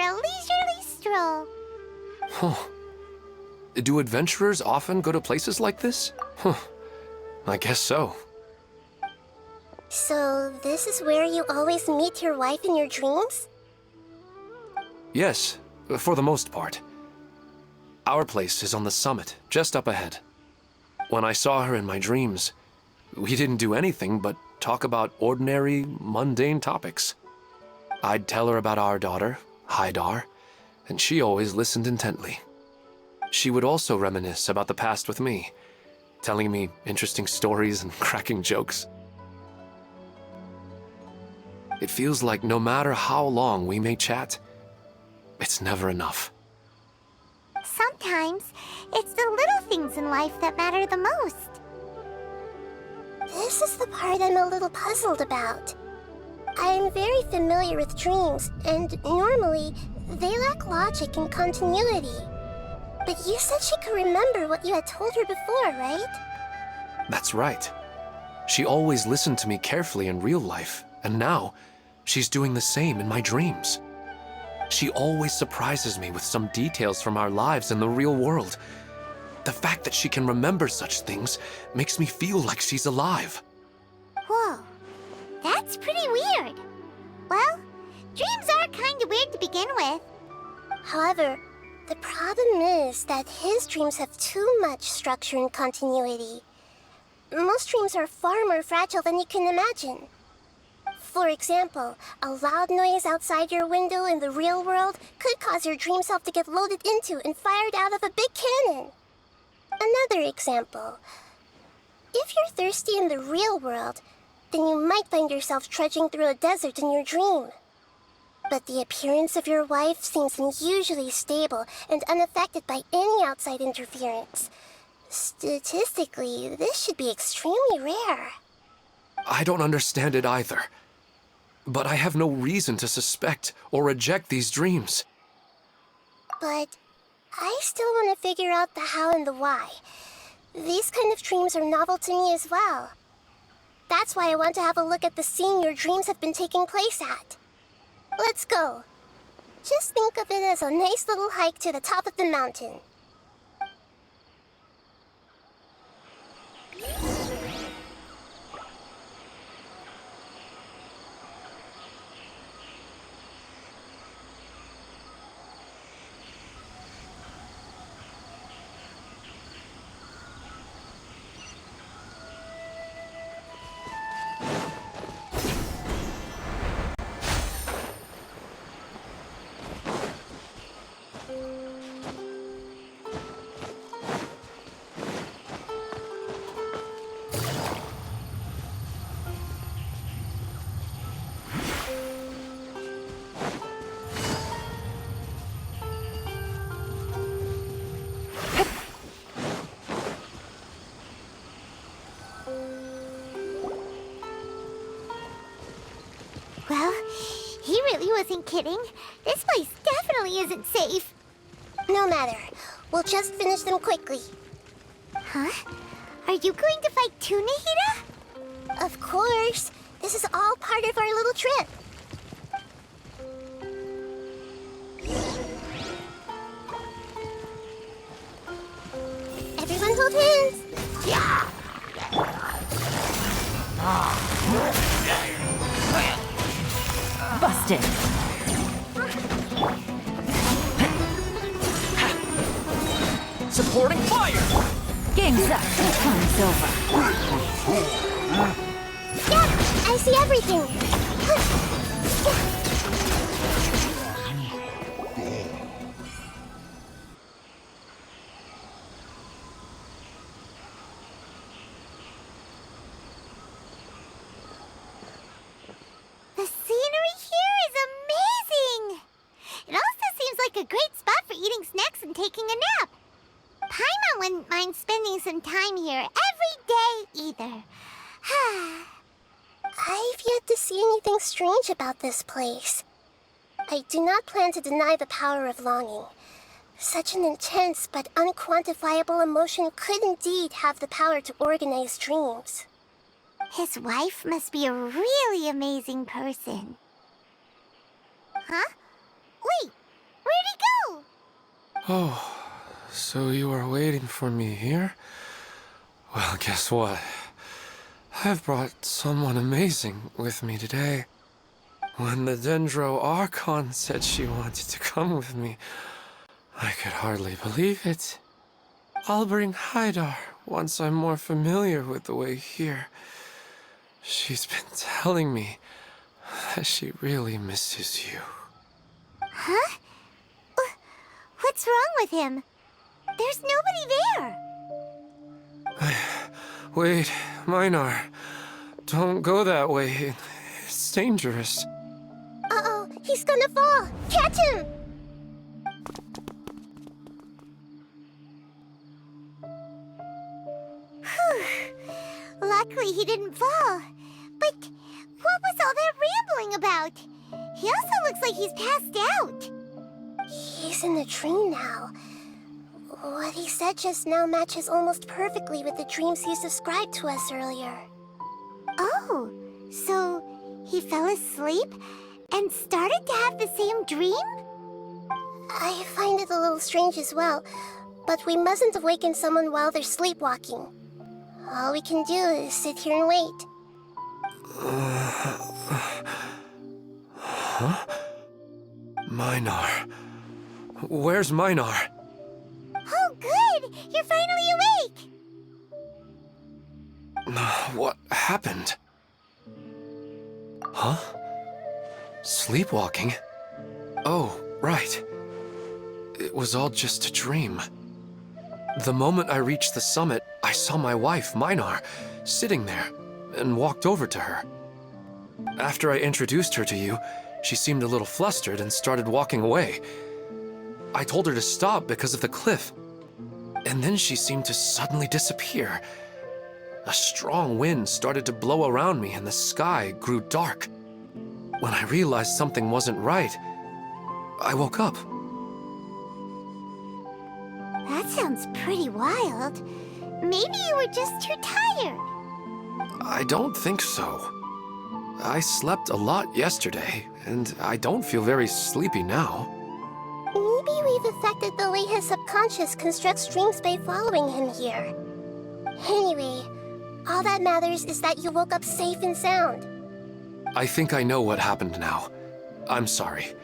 a leisurely stroll. Huh. Do adventurers often go to places like this? Huh. I guess so. So, this is where you always meet your wife in your dreams? Yes, for the most part. Our place is on the summit, just up ahead. When I saw her in my dreams, we didn't do anything but talk about ordinary, mundane topics. I'd tell her about our daughter, Haidar, and she always listened intently. She would also reminisce about the past with me, telling me interesting stories and cracking jokes. It feels like no matter how long we may chat, it's never enough. Sometimes, it's the little things in life that matter the most. This is the part I'm a little puzzled about. I'm very familiar with dreams, and normally, they lack logic and continuity. But you said she could remember what you had told her before, right? That's right. She always listened to me carefully in real life, and now, she's doing the same in my dreams. She always surprises me with some details from our lives in the real world. The fact that she can remember such things makes me feel like she's alive. Whoa, that's pretty weird. Well, dreams are kind of weird to begin with. However, the problem is that his dreams have too much structure and continuity. Most dreams are far more fragile than you can imagine. For example, a loud noise outside your window in the real world could cause your dream self to get loaded into and fired out of a big cannon. Another example. If you're thirsty in the real world, then you might find yourself trudging through a desert in your dream. But the appearance of your wife seems unusually stable and unaffected by any outside interference. Statistically, this should be extremely rare. I don't understand it either. But I have no reason to suspect or reject these dreams. But I still want to figure out the how and the why. These kind of dreams are novel to me as well. That's why I want to have a look at the scene your dreams have been taking place at. Let's go. Just think of it as a nice little hike to the top of the mountain. Well, he really wasn't kidding. This place definitely isn't safe. No matter. We'll just finish them quickly. Huh? Are you going to fight too, Nahida? Of course. This is all part of our little trip. Everyone hold hands. Yeah! Busted. Supporting fire! Game's up. Time's over. Yeah, I see everything. The scenery here is amazing! It also seems like a great spot for eating snacks and taking a nap. Paimon wouldn't mind spending some time here every day either. I've yet to see anything strange about this place. I do not plan to deny the power of longing. Such an intense but unquantifiable emotion could indeed have the power to organize dreams. His wife must be a really amazing person. Huh? Wait, Where'd he go? Oh, so you are waiting for me here? Well, guess what? I've brought someone amazing with me today. When the Dendro Archon said she wanted to come with me, I could hardly believe it. I'll bring Haidar once I'm more familiar with the way here. She's been telling me that she really misses you. Huh? What's wrong with him? There's nobody there. Wait, Minar. Don't go that way. It's dangerous. Uh-oh, he's gonna fall! Catch him! Luckily he didn't fall. But what was all that rambling about? He also looks like he's passed out. He's in the dream now. What he said just now matches almost perfectly with the dreams he's described to us earlier. Oh, so he fell asleep and started to have the same dream? I find it a little strange as well, but we mustn't awaken someone while they're sleepwalking. All we can do is sit here and wait. Huh? Minar. Where's Minar? Oh, good! You're finally awake! What happened? Huh? Sleepwalking? Oh, right. It was all just a dream. The moment I reached the summit, I saw my wife, Minar, sitting there, and walked over to her. After I introduced her to you, she seemed a little flustered and started walking away. I told her to stop because of the cliff, and then she seemed to suddenly disappear. A strong wind started to blow around me and the sky grew dark. When I realized something wasn't right, I woke up. That sounds pretty wild. Maybe you were just too tired. I don't think so. I slept a lot yesterday, and I don't feel very sleepy now. Maybe we've affected the way his subconscious constructs dreams by following him here. Anyway, all that matters is that you woke up safe and sound. I think I know what happened now. I'm sorry.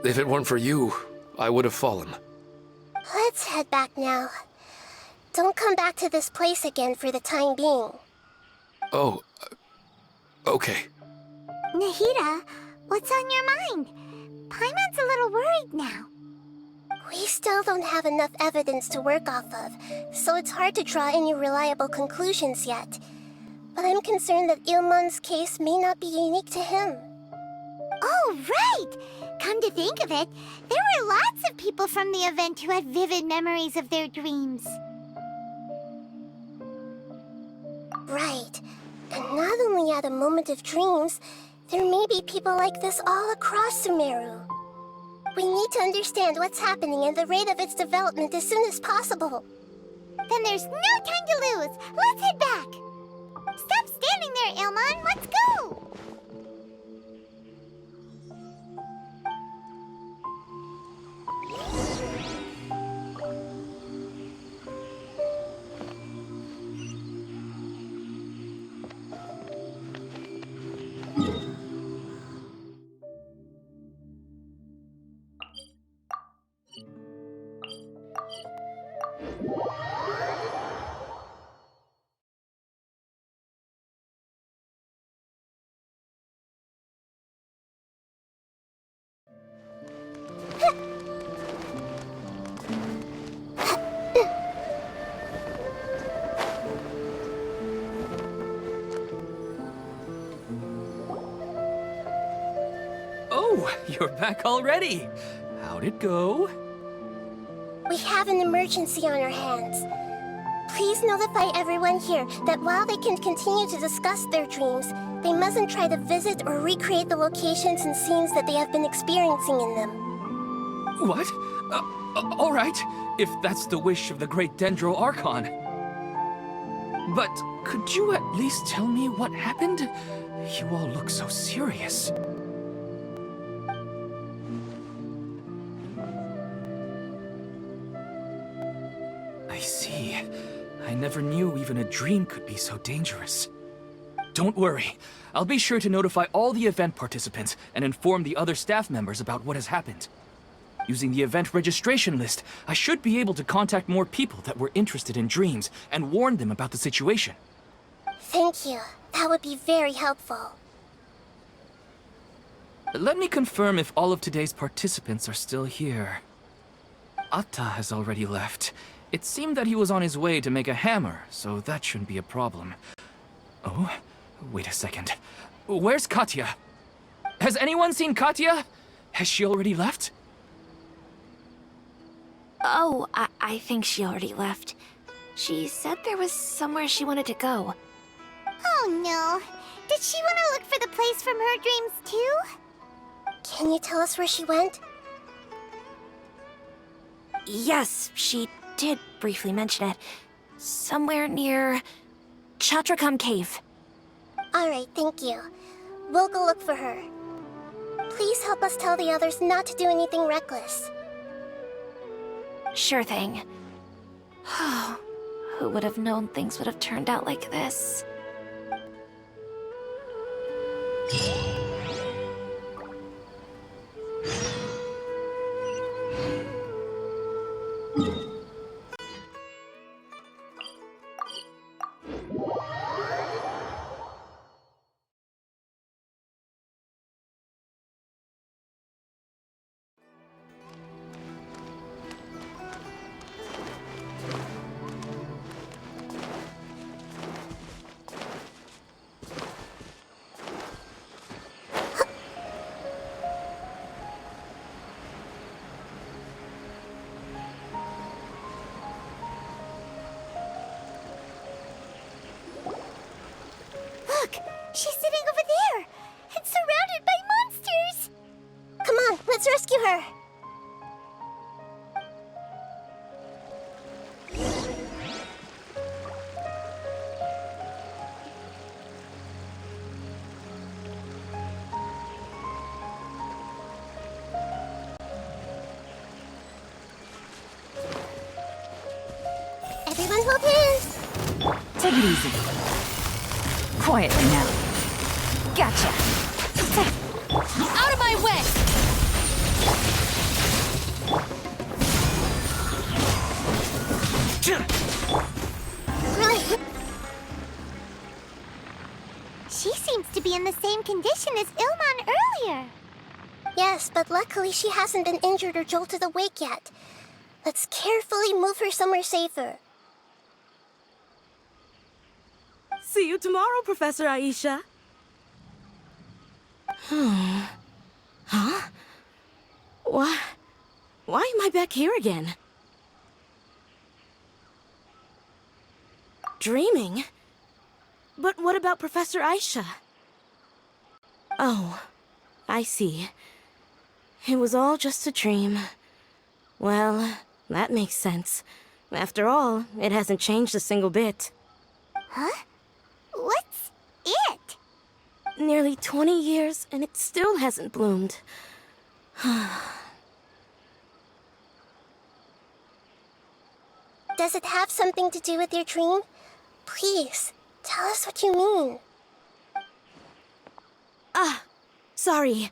If it weren't for you, I would have fallen. Let's head back now. Don't come back to this place again for the time being. Oh, okay. Nahida, what's on your mind? Paimon's a little worried now. We still don't have enough evidence to work off of, so it's hard to draw any reliable conclusions yet. But I'm concerned that Ilmon's case may not be unique to him. Oh, right! Come to think of it, there were lots of people from the event who had vivid memories of their dreams. Right. And not only at a moment of dreams, there may be people like this all across Sumeru. We need to understand what's happening and the rate of its development as soon as possible. Then there's no time to lose. Let's head back. Stop standing there, Ilmon. Let's go. Oh, you're back already. How'd it go? We have an emergency on our hands. Please notify everyone here that while they can continue to discuss their dreams, they mustn't try to visit or recreate the locations and scenes that they have been experiencing in them. What? All right, if that's the wish of the great Dendro Archon. But could you at least tell me what happened? You all look so serious. never knew even a dream could be so dangerous. Don't worry. I'll be sure to notify all the event participants and inform the other staff members about what has happened. Using the event registration list, I should be able to contact more people that were interested in dreams and warn them about the situation. Thank you. That would be very helpful. Let me confirm if all of today's participants are still here. Atta has already left. It seemed that he was on his way to make a hammer, so that shouldn't be a problem. Oh, wait a second. Where's Katya? Has anyone seen Katya? Has she already left? Oh, I think she already left. She said there was somewhere she wanted to go. Oh no. Did she want to look for the place from her dreams too? Can you tell us where she went? Yes, she did briefly mention it. Somewhere near Chatrakam Cave. Alright, thank you. We'll go look for her. Please help us tell the others not to do anything reckless. Sure thing. Who would have known things would have turned out like this? Look! She's sitting over there! And surrounded by monsters! Come on, let's rescue her! Everyone hold hands! Take it easy. Quietly now. Gotcha. Out of my way! She seems to be in the same condition as Ilman earlier. Yes, but luckily she hasn't been injured or jolted awake yet. Let's carefully move her somewhere safer. See you tomorrow, Professor Aisha. Huh? Why am I back here again? Dreaming? But what about Professor Aisha? Oh, I see. It was all just a dream. Well, that makes sense. After all, it hasn't changed a single bit. Huh? What's it? Nearly 20 years, and it still hasn't bloomed. Does it have something to do with your dream? Please, tell us what you mean. Sorry.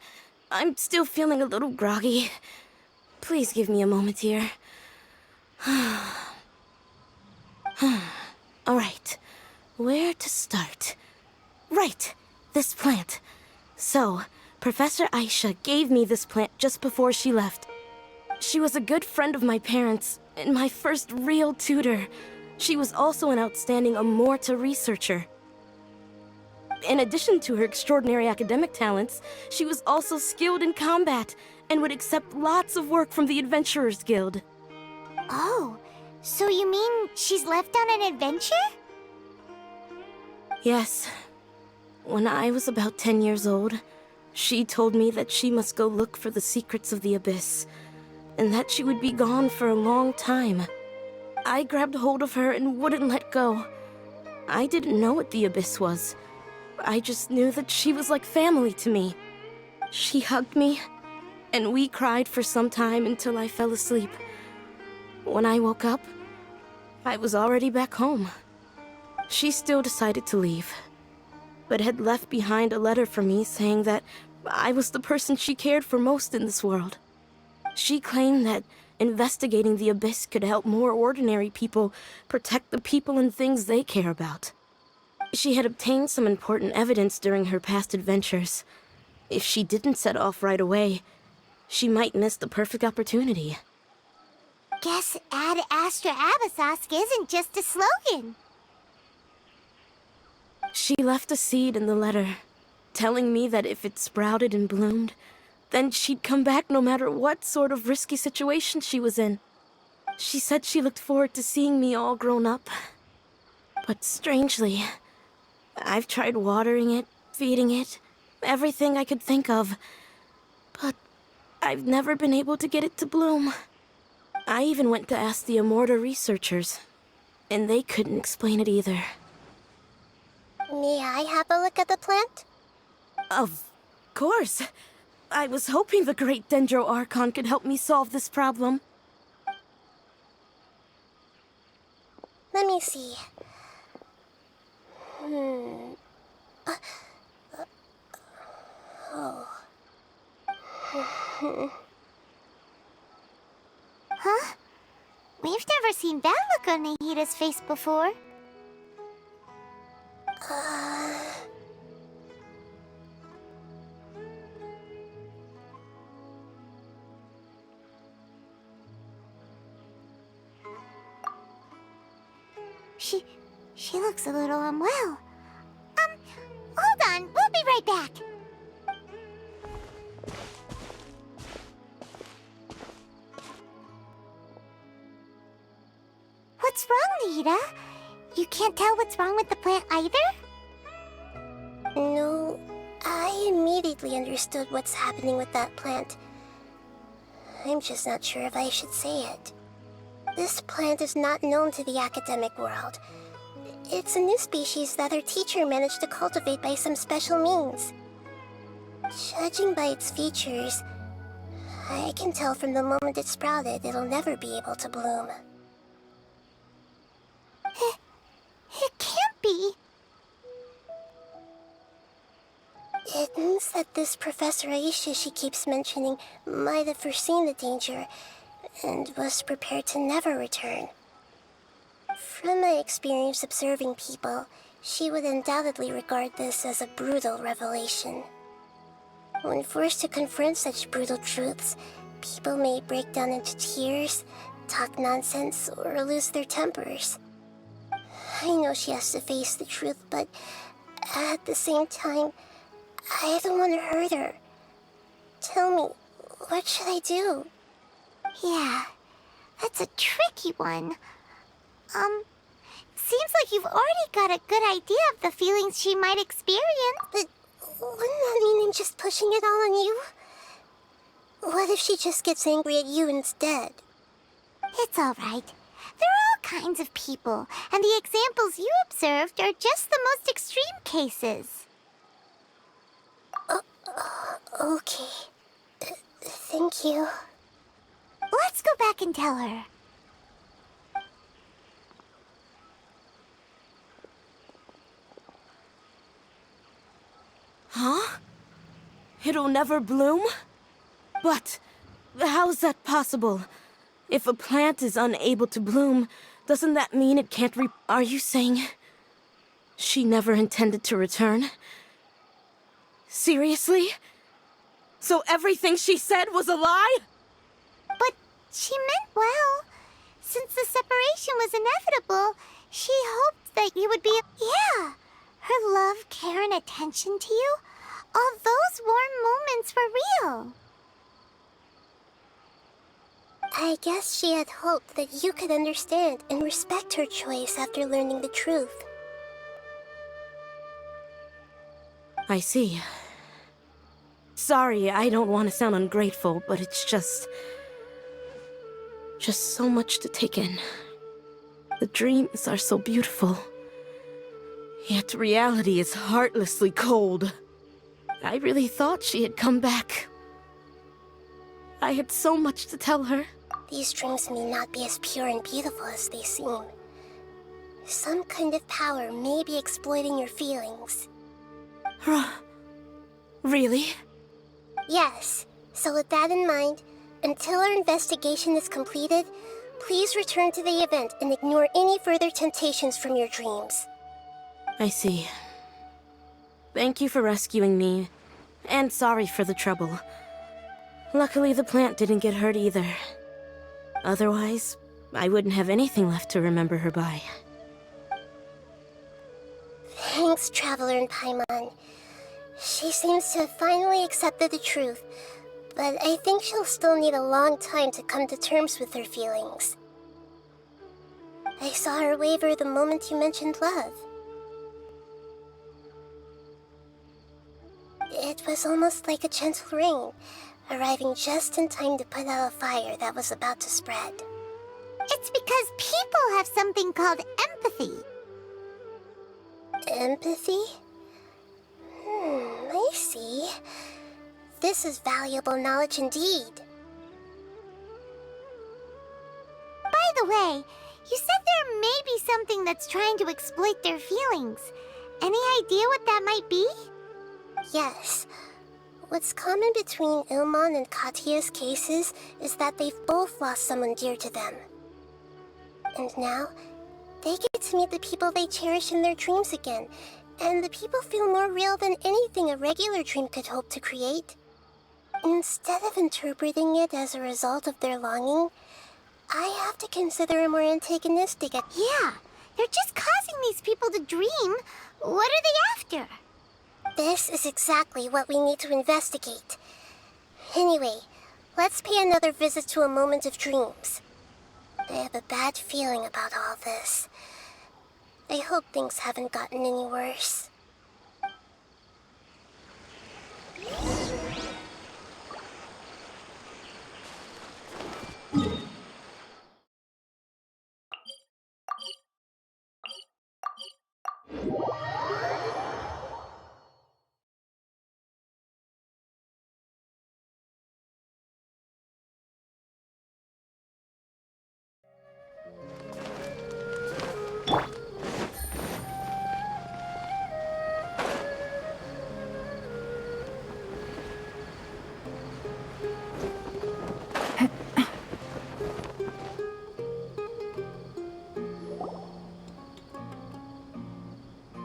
I'm still feeling a little groggy. Please give me a moment here. Alright, where to start? Right, this plant. So, Professor Aisha gave me this plant just before she left. She was a good friend of my parents, and my first real tutor. She was also an outstanding Amorta researcher. In addition to her extraordinary academic talents, she was also skilled in combat and would accept lots of work from the Adventurers Guild. Oh, so you mean she's left on an adventure? Yes. When I was about 10 years old, she told me that she must go look for the secrets of the Abyss, and that she would be gone for a long time. I grabbed hold of her and wouldn't let go. I didn't know what the Abyss was. I just knew that she was like family to me. She hugged me, and we cried for some time until I fell asleep. When I woke up, I was already back home. She still decided to leave, but had left behind a letter for me saying that I was the person she cared for most in this world. She claimed that investigating the Abyss could help more ordinary people protect the people and things they care about. She had obtained some important evidence during her past adventures. If she didn't set off right away, she might miss the perfect opportunity. Guess Ad Astra Abyssosque isn't just a slogan. She left a seed in the letter, telling me that if it sprouted and bloomed, then she'd come back no matter what sort of risky situation she was in. She said she looked forward to seeing me all grown up. But strangely, I've tried watering it, feeding it, everything I could think of. But I've never been able to get it to bloom. I even went to ask the Immorta researchers, and they couldn't explain it either. May I have a look at the plant? Of course. I was hoping the great Dendro Archon could help me solve this problem. Let me see. Huh? We've never seen that look on Nahida's face before. She looks a little unwell. Hold on, we'll be right back. What's wrong, Nahida? You can't tell what's wrong with the plant either? No, I immediately understood what's happening with that plant. I'm just not sure if I should say it. This plant is not known to the academic world. It's a new species that our teacher managed to cultivate by some special means. Judging by its features, I can tell from the moment it sprouted it'll never be able to bloom. It can't be. It means that this Professor Aisha she keeps mentioning might have foreseen the danger and was prepared to never return. From my experience observing people, she would undoubtedly regard this as a brutal revelation. When forced to confront such brutal truths, people may break down into tears, talk nonsense, or lose their tempers. I know she has to face the truth, but at the same time, I don't want to hurt her. Tell me, what should I do? Yeah, that's a tricky one. Seems like you've already got a good idea of the feelings she might experience. But wouldn't that mean I'm just pushing it all on you? What if she just gets angry at you instead? It's all right. There are all kinds of people, and the examples you observed are just the most extreme cases. Okay. Thank you. Let's go back and tell her. Huh? It'll never bloom? But how's that possible? If a plant is unable to bloom, doesn't that mean it can't Are you saying she never intended to return? Seriously? So everything she said was a lie? But she meant well. Since the separation was inevitable, she hoped that you would be... Yeah, her love, care, and attention to you, all those warm moments were real. I guess she had hoped that you could understand and respect her choice after learning the truth. I see. Sorry, I don't want to sound ungrateful, but it's just so much to take in. The dreams are so beautiful, yet reality is heartlessly cold. I really thought she had come back. I had so much to tell her. These dreams may not be as pure and beautiful as they seem, Some kind of power may be exploiting your feelings. Really? Yes. So with that in mind, until our investigation is completed, please return to the event and ignore any further temptations from your dreams. I see. Thank you for rescuing me, and sorry for the trouble. Luckily, the plant didn't get hurt either. Otherwise, I wouldn't have anything left to remember her by. Thanks, Traveler and Paimon. She seems to have finally accepted the truth, but I think she'll still need a long time to come to terms with her feelings. I saw her waver the moment you mentioned love. It was almost like a gentle rain, arriving just in time to put out a fire that was about to spread. It's because people have something called empathy. Empathy? I see. This is valuable knowledge indeed. By the way, you said there may be something that's trying to exploit their feelings. Any idea what that might be? Yes. What's common between Ilmon and Katya's cases is that they've both lost someone dear to them. And now, they get to meet the people they cherish in their dreams again, and the people feel more real than anything a regular dream could hope to create. Instead of interpreting it as a result of their longing, I have to consider it more antagonistic. Yeah, they're just causing these people to dream. What are they after? This is exactly what we need to investigate. Anyway, let's pay another visit to a moment of dreams. I have a bad feeling about all this. I hope things haven't gotten any worse.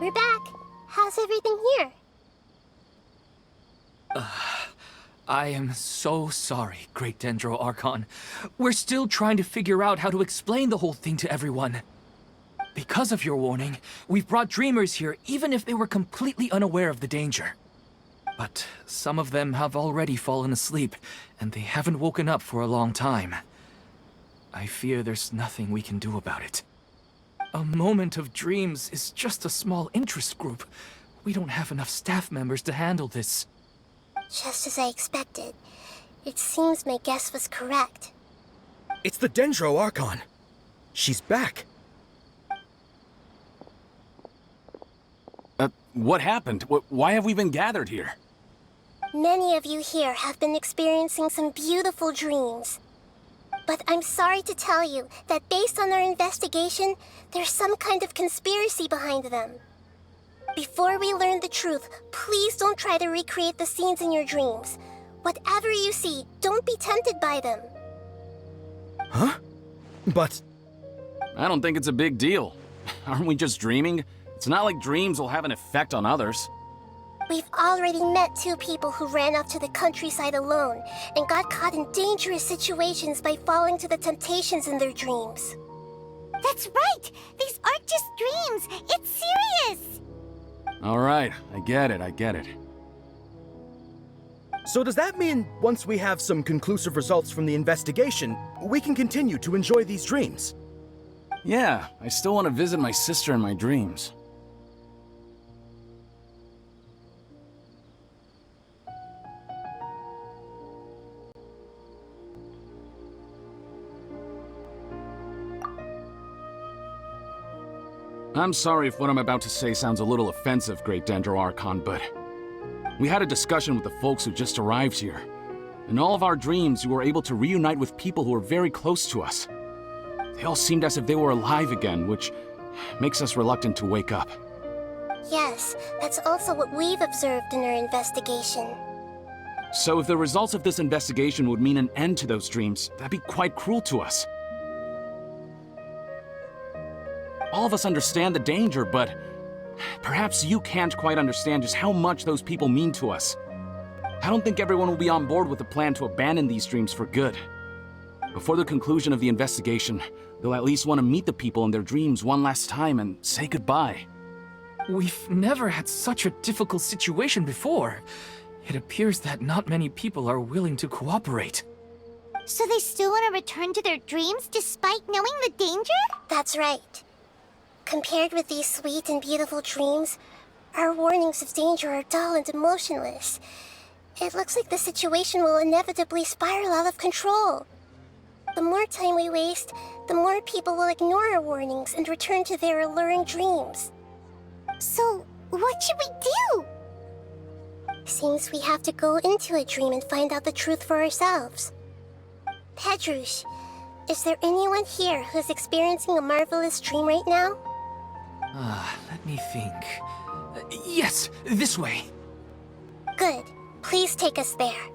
We're back. How's everything here? I am so sorry, Great Dendro Archon. We're still trying to figure out how to explain the whole thing to everyone. Because of your warning, we've brought dreamers here even if they were completely unaware of the danger. But some of them have already fallen asleep, and they haven't woken up for a long time. I fear there's nothing we can do about it. A moment of dreams is just a small interest group. We don't have enough staff members to handle this. Just as I expected. It seems my guess was correct. It's the Dendro Archon. She's back. What happened? Why have we been gathered here? Many of you here have been experiencing some beautiful dreams. But I'm sorry to tell you that based on our investigation, there's some kind of conspiracy behind them. Before we learn the truth, please don't try to recreate the scenes in your dreams. Whatever you see, don't be tempted by them. Huh? But... I don't think it's a big deal. Aren't we just dreaming? It's not like dreams will have an effect on others. We've already met two people who ran off to the countryside alone and got caught in dangerous situations by falling to the temptations in their dreams. That's right! These aren't just dreams! It's serious! Alright, I get it. so does that mean once we have some conclusive results from the investigation, we can continue to enjoy these dreams? Yeah, I still want to visit my sister in my dreams. I'm sorry if what I'm about to say sounds a little offensive, Great Dendro Archon, but we had a discussion with the folks who just arrived here. In all of our dreams, we were able to reunite with people who were very close to us. They all seemed as if they were alive again, which makes us reluctant to wake up. Yes, that's also what we've observed in our investigation. So if the results of this investigation would mean an end to those dreams, that'd be quite cruel to us. All of us understand the danger, but perhaps you can't quite understand just how much those people mean to us. I don't think everyone will be on board with the plan to abandon these dreams for good. Before the conclusion of the investigation, they'll at least want to meet the people in their dreams one last time and say goodbye. We've never had such a difficult situation before. It appears that not many people are willing to cooperate. So they still want to return to their dreams despite knowing the danger? That's right. Compared with these sweet and beautiful dreams, our warnings of danger are dull and emotionless. It looks like the situation will inevitably spiral out of control. The more time we waste, the more people will ignore our warnings and return to their alluring dreams. So, what should we do? Seems we have to go into a dream and find out the truth for ourselves. Pedrush, is there anyone here who's experiencing a marvelous dream right now? Let me think. Yes, this way. Good. Please take us there.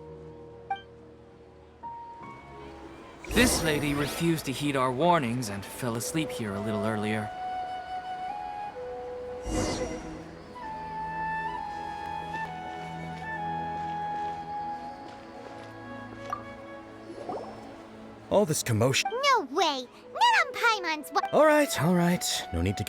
This lady refused to heed our warnings and fell asleep here a little earlier. All this commotion. No way! Not on Paimon's All right. No need to...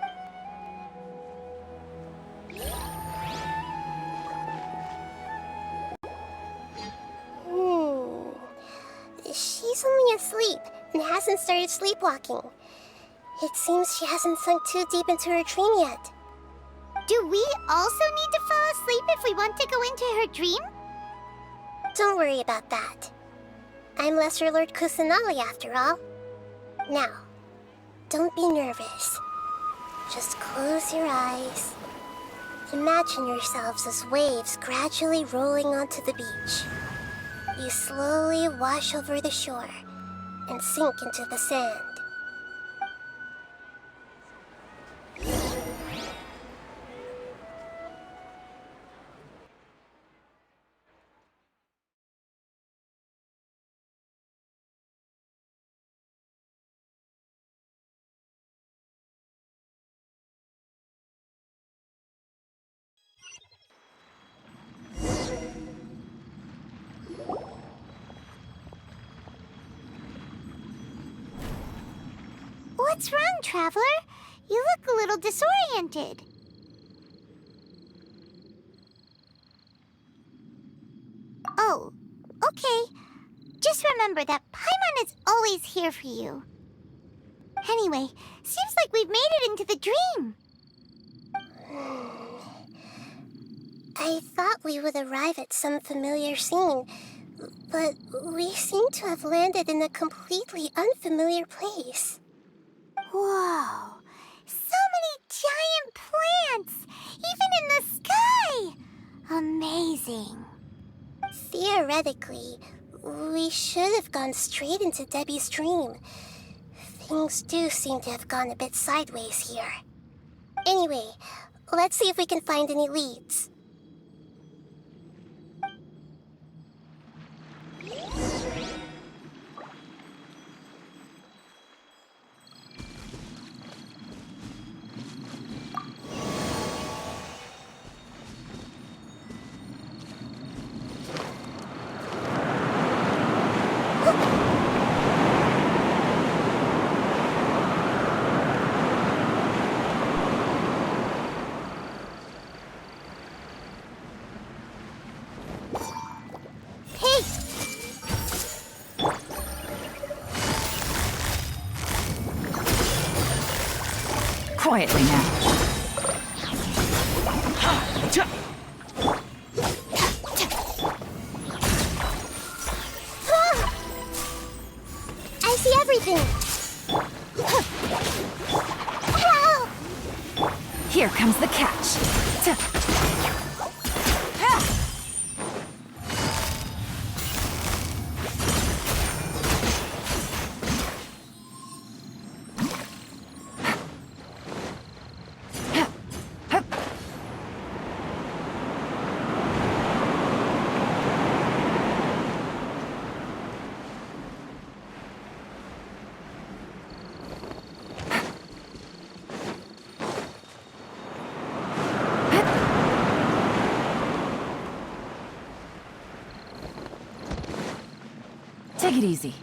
She's only asleep and hasn't started sleepwalking. It seems she hasn't sunk too deep into her dream yet. Do we also need to fall asleep if we want to go into her dream? Don't worry about that. I'm Lesser Lord Kusanali after all. Now, don't be nervous. Just close your eyes. Imagine yourselves as waves gradually rolling onto the beach. You slowly wash over the shore and sink into the sand. What's wrong, Traveler? You look a little disoriented. Oh, okay. Just remember that Paimon is always here for you. Anyway, seems like we've made it into the dream. I thought we would arrive at some familiar scene, but we seem to have landed in a completely unfamiliar place. Whoa! So many giant plants! Even in the sky! Amazing. Theoretically, we should have gone straight into Debbie's dream. Things do seem to have gone a bit sideways here. Anyway, let's see if we can find any leads. Quietly now. I see everything! Help! Here comes the catch. Take it easy.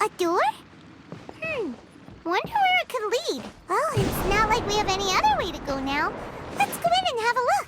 A door? Wonder where it could lead. Well, it's not like we have any other way to go now. Let's go in and have a look.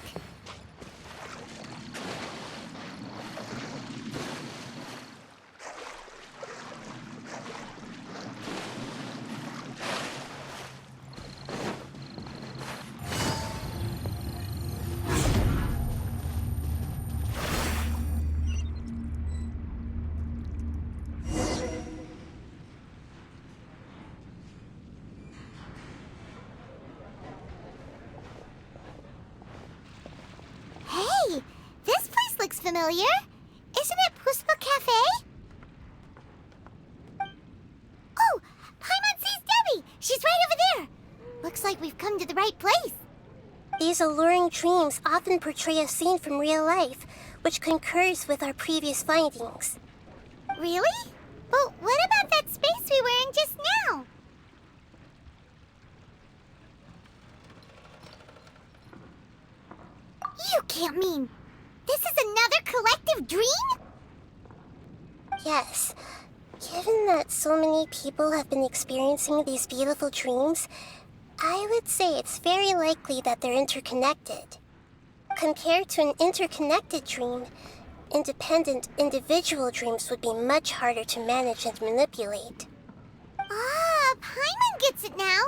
Hey, this place looks familiar. Isn't it Puspa Cafe? Oh, Paimon sees Debbie. She's right over there. Looks like we've come to the right place. These alluring dreams often portray a scene from real life, which concurs with our previous findings. Really? But what about that space we were in just now? You can't mean this is another collective dream? Yes. Given that so many people have been experiencing these beautiful dreams, I would say it's very likely that they're interconnected. Compared to an interconnected dream, independent individual dreams would be much harder to manage and manipulate. Ah, Paimon gets it now.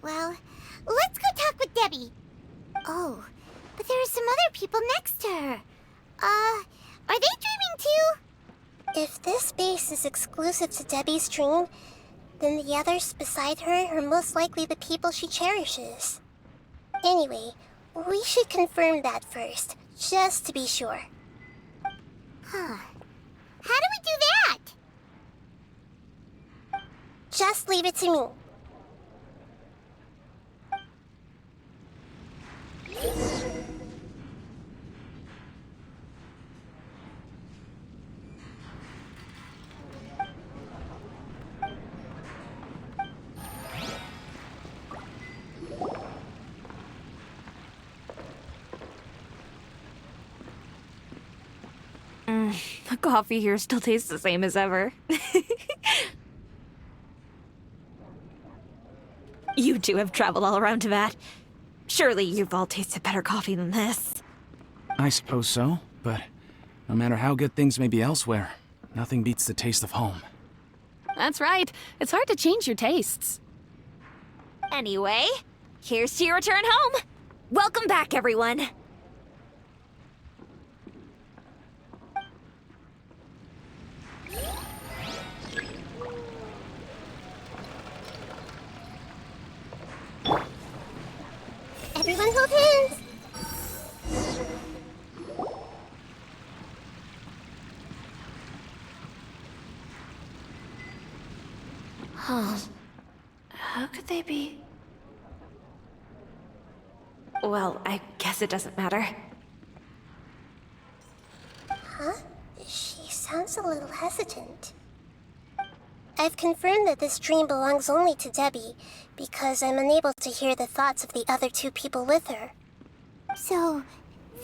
Well, let's go talk with Debbie. Oh, but there are some other people next to her. Are they dreaming too? If this space is exclusive to Debbie's dream, then the others beside her are most likely the people she cherishes. Anyway, we should confirm that first, just to be sure. Huh. How do we do that? Just leave it to me. The coffee here still tastes the same as ever. You two have traveled all around Tibet. Surely you've all tasted better coffee than this. I suppose so, but no matter how good things may be elsewhere, nothing beats the taste of home. That's right. It's hard to change your tastes. Anyway, here's to your return home. Welcome back, everyone. Everyone hold hands! Huh. How could they be? Well, I guess it doesn't matter. Huh? She sounds a little hesitant. I've confirmed that this dream belongs only to Debbie, because I'm unable to hear the thoughts of the other two people with her. So,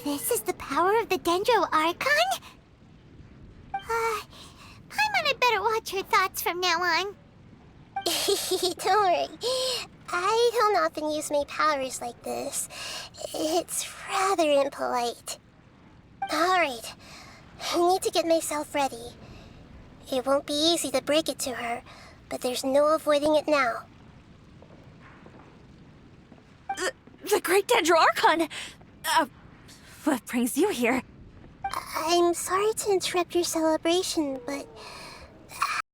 this is the power of the Dendro Archon? Paimon had better watch her thoughts from now on. Don't worry. I don't often use my powers like this. It's rather impolite. Alright, I need to get myself ready. It won't be easy to break it to her, but there's no avoiding it now. The Great Dendro Archon! What brings you here? I'm sorry to interrupt your celebration, but